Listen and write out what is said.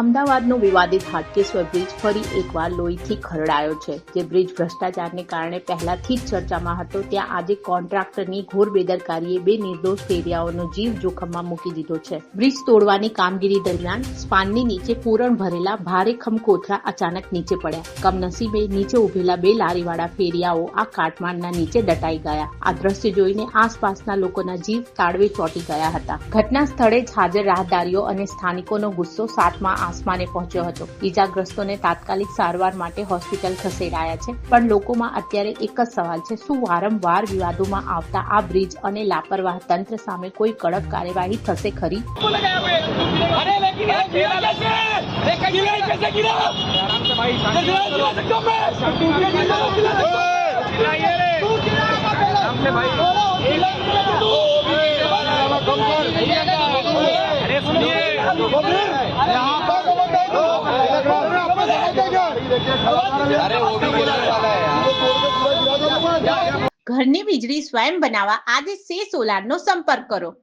અમદાવાદનો વિવાદિત હાટકેશ્વર બ્રિજ ફરી એકવાર લોહીથી ખરડાયો છે. જે બ્રિજ ભ્રષ્ટાચારને કારણે પહેલાથી જ ચર્ચામાં હતો, ત્યાં આજે કોન્ટ્રાક્ટરની ઘોર બેદરકારીએ બે નિર્દોષ ફેરિયાઓનો જીવ જોખમમાં મૂકી દીધો છે. બ્રિજ તોડવાની કામગીરી દરમિયાન સ્પાનની નીચે પૂરણ ભરેલા ભારે ખમકોથરા અચાનક નીચે પડ્યા. કમનસીબે નીચે ઉભેલા બે લારીવાળા ફેરિયાઓ આ કાટમાળના નીચે દટાઈ ગયા. આ દ્રશ્ય જોઈને આસપાસના લોકોના જીવ તાળવે ચોંટી ગયા હતા. ઘટના સ્થળે જ હાજર રાહદારીઓ અને સ્થાનિકોનો ગુસ્સો સાતમા આસમાને પહોંચ્યો હતો. ઈજાગ્રસ્તોને તાત્કાલિક સારવાર માટે હોસ્પિટલ ખસેડાયા છે. પણ લોકોમાં અત્યારે એક જ સવાલ છે, શું વારંવાર વિવાદોમાં આવતા આ બ્રિજ અને લાપરવાહ તંત્ર સામે કોઈ કડક કાર્યવાહી થશે ખરી? ઘરની વીજળી સ્વયં બનાવવા આજે સે સોલારનો સંપર્ક કરો.